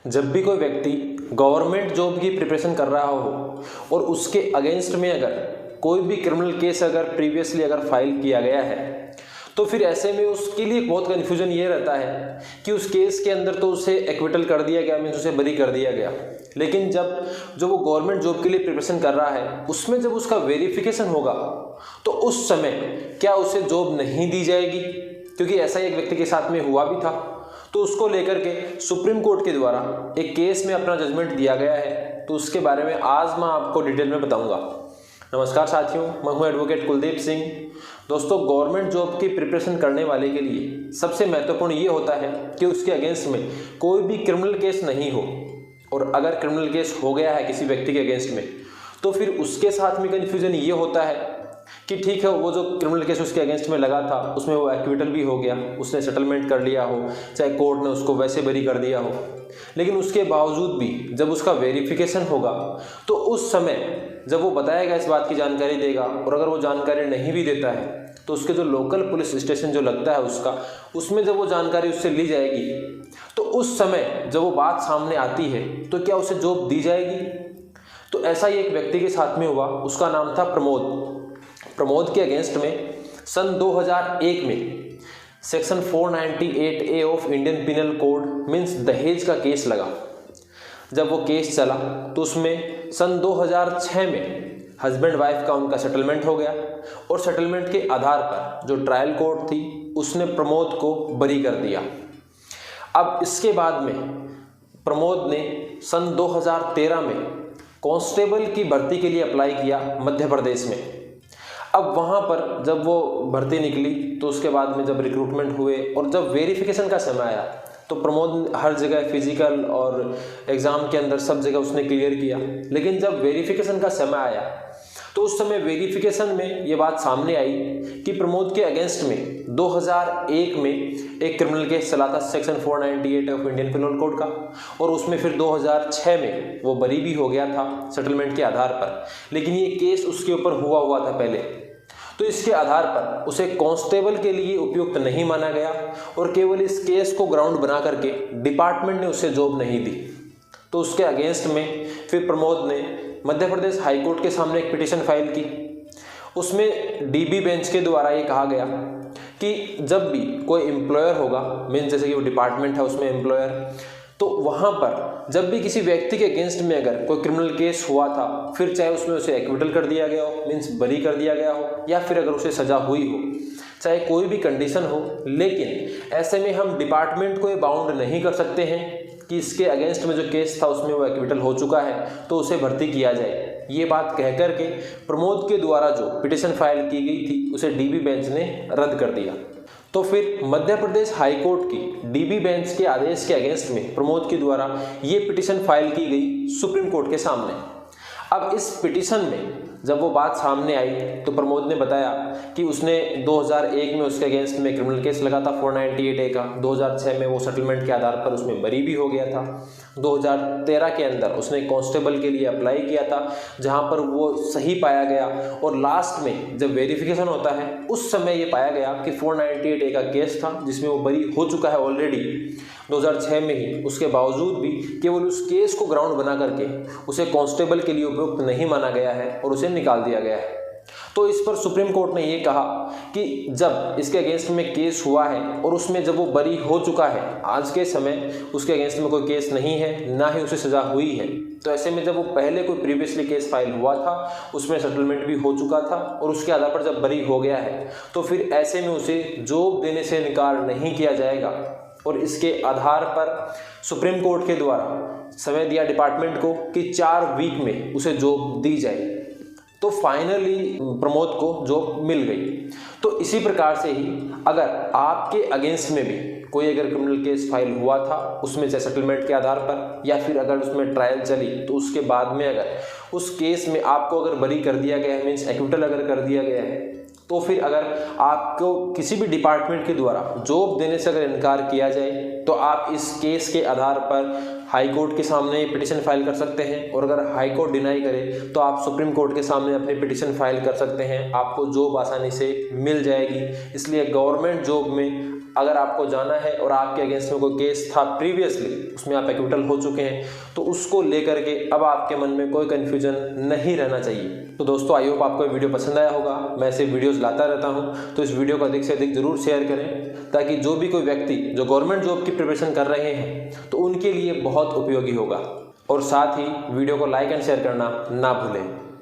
जब भी कोई व्यक्ति गवर्नमेंट जॉब की प्रिपरेशन कर रहा हो और उसके अगेंस्ट में अगर कोई भी क्रिमिनल केस अगर प्रीवियसली अगर फाइल किया गया है, तो फिर ऐसे में उसके लिए बहुत कन्फ्यूजन ये रहता है कि उस केस के अंदर तो उसे एक्विटल कर दिया गया, मीन्स उसे बरी कर दिया गया, लेकिन जो वो गवर्नमेंट जॉब के लिए प्रिपरेशन कर रहा है उसमें जब उसका वेरिफिकेशन होगा तो उस समय क्या उसे जॉब नहीं दी जाएगी? क्योंकि ऐसा ही एक व्यक्ति के साथ में हुआ भी था। तो उसको लेकर के सुप्रीम कोर्ट के द्वारा एक केस में अपना जजमेंट दिया गया है, तो उसके बारे में आज मैं आपको डिटेल में बताऊंगा। नमस्कार साथियों, मैं हूं एडवोकेट कुलदीप सिंह। दोस्तों, गवर्नमेंट जॉब की प्रिपरेशन करने वाले के लिए सबसे महत्वपूर्ण ये होता है कि उसके अगेंस्ट में कोई भी क्रिमिनल केस नहीं हो, और अगर क्रिमिनल केस हो गया है किसी व्यक्ति के अगेंस्ट में तो फिर उसके साथ में कन्फ्यूजन ये होता है कि ठीक है, वो जो क्रिमिनल केस उसके अगेंस्ट में लगा था उसमें वो एक्विटल भी हो गया, उसने सेटलमेंट कर लिया हो, चाहे कोर्ट ने उसको वैसे बरी कर दिया हो, लेकिन उसके बावजूद भी जब उसका वेरिफिकेशन होगा तो उस समय जब वो बताएगा, इस बात की जानकारी देगा, और अगर वो जानकारी नहीं भी देता है तो उसके जो लोकल पुलिस स्टेशन जो लगता है उसमें जब वो जानकारी उससे ली जाएगी तो उस समय जब वो बात सामने आती है तो क्या उसे जॉब दी जाएगी? तो ऐसा ही एक व्यक्ति के साथ में हुआ, उसका नाम था प्रमोद के अगेंस्ट में सन 2001 में section 498A of Indian penal code means दहेज का केस लगा। जब वो केस चला तो उसमें सन 2006 में हस्बैंड वाइफ का उनका सेटलमेंट हो गया, और सेटलमेंट के आधार पर जो ट्रायल कोर्ट थी उसने प्रमोद को बरी कर दिया। अब इसके बाद में प्रमोद ने सन 2013 में कांस्टेबल की भर्ती के लिए अप्लाई किया मध्य प्रदेश में। अब वहाँ पर जब वो भर्ती निकली तो उसके बाद में जब रिक्रूटमेंट हुए और जब वेरिफिकेशन का समय आया तो प्रमोद हर जगह फिजिकल और एग्ज़ाम के अंदर सब जगह उसने क्लियर किया, लेकिन जब वेरिफिकेशन का समय आया तो उस समय वेरिफिकेशन में ये बात सामने आई कि प्रमोद के अगेंस्ट में 2001 में एक क्रिमिनल केस चला था section 498 of Indian penal code का, और उसमें फिर 2006 में वो बरी भी हो गया था सेटलमेंट के आधार पर, लेकिन ये केस उसके ऊपर हुआ था पहले। तो इसके आधार पर उसे कांस्टेबल के लिए उपयुक्त नहीं माना गया, और केवल इस केस को ग्राउंड बना करके डिपार्टमेंट ने उसे जॉब नहीं दी। तो उसके अगेंस्ट में फिर प्रमोद ने मध्य प्रदेश हाईकोर्ट के सामने एक पिटीशन फाइल की। उसमें डीबी बेंच के द्वारा ये कहा गया कि जब भी कोई एम्प्लॉयर होगा, मीन्स जैसे कि वो डिपार्टमेंट है उसमें एम्प्लॉयर, तो वहाँ पर जब भी किसी व्यक्ति के अगेंस्ट में अगर कोई क्रिमिनल केस हुआ था, फिर चाहे उसमें उसे एक्विटल कर दिया गया हो, मीन्स बरी कर दिया गया हो, या फिर अगर उसे सजा हुई हो, चाहे कोई भी कंडीशन हो, लेकिन ऐसे में हम डिपार्टमेंट को ये बाउंड नहीं कर सकते हैं कि इसके अगेंस्ट में जो केस था उसमें वो एक्विटल हो चुका है तो उसे भर्ती किया जाए। ये बात कह करके प्रमोद के द्वारा जो पिटीशन फाइल की गई थी उसे डीबी बेंच ने रद्द कर दिया। तो फिर मध्य प्रदेश हाईकोर्ट की डीबी बेंच के आदेश के अगेंस्ट में प्रमोद के द्वारा ये पिटीशन फाइल की गई सुप्रीम कोर्ट के सामने। अब इस पिटीशन में जब वो बात सामने आई तो प्रमोद ने बताया कि उसने 2001 में उसके अगेंस्ट में क्रिमिनल केस लगा था 498A का, 2006 में वो सेटलमेंट के आधार पर उसमें बरी भी हो गया था, 2013 के अंदर उसने कांस्टेबल के लिए अप्लाई किया था जहां पर वो सही पाया गया, और लास्ट में जब वेरिफिकेशन होता है उस समय ये पाया गया कि 498A का केस था जिसमें वो बरी हो चुका है ऑलरेडी 2006 में ही। उसके बावजूद भी केवल उस केस को ग्राउंड बना करके उसे कांस्टेबल के लिए उपयुक्त नहीं माना गया है और उसे निकाल दिया गया है। तो इस पर सुप्रीम कोर्ट ने ये कहा कि जब इसके अगेंस्ट में केस हुआ है और उसमें जब वो बरी हो चुका है, आज के समय उसके अगेंस्ट में कोई केस नहीं है, ना ही उसे सजा हुई है, तो ऐसे में जब वो पहले कोई प्रीवियसली केस फाइल हुआ था उसमें सेटलमेंट भी हो चुका था और उसके आधार पर जब बरी हो गया है तो फिर ऐसे में उसे जॉब देने से इनकार नहीं किया जाएगा। और इसके आधार पर सुप्रीम कोर्ट के द्वारा समय दिया डिपार्टमेंट को कि 4 वीक में उसे जॉब दी जाए। तो फाइनली प्रमोद को जॉब मिल गई। तो इसी प्रकार से ही अगर आपके अगेंस्ट में भी कोई अगर क्रिमिनल केस फाइल हुआ था उसमें से सेटलमेंट के आधार पर, या फिर अगर उसमें ट्रायल चली तो उसके बाद में अगर उस केस में आपको अगर बरी कर दिया गया है, मीन्स एक्विटल अगर कर दिया गया है, तो फिर अगर आपको किसी भी डिपार्टमेंट के द्वारा जॉब देने से अगर इनकार किया जाए तो आप इस केस के आधार पर हाई कोर्ट के सामने पिटीशन फाइल कर सकते हैं, और अगर हाई कोर्ट डिनाई करे तो आप सुप्रीम कोर्ट के सामने अपनी पिटीशन फाइल कर सकते हैं। आपको जॉब आसानी से मिल जाएगी। इसलिए गवर्नमेंट जॉब में अगर आपको जाना है और आपके अगेंस्ट में कोई केस था प्रीवियसली, उसमें आप एक्विटल हो चुके हैं, तो उसको लेकर के अब आपके मन में कोई कन्फ्यूजन नहीं रहना चाहिए। तो दोस्तों, आई होप आपको ये वीडियो पसंद आया होगा। मैं ऐसे वीडियोस लाता रहता हूं, तो इस वीडियो को अधिक से अधिक जरूर शेयर करें, ताकि जो भी कोई व्यक्ति जो गवर्नमेंट जॉब की प्रिपरेशन कर रहे हैं तो उनके लिए बहुत उपयोगी होगा। और साथ ही वीडियो को लाइक एंड शेयर करना ना भूलें।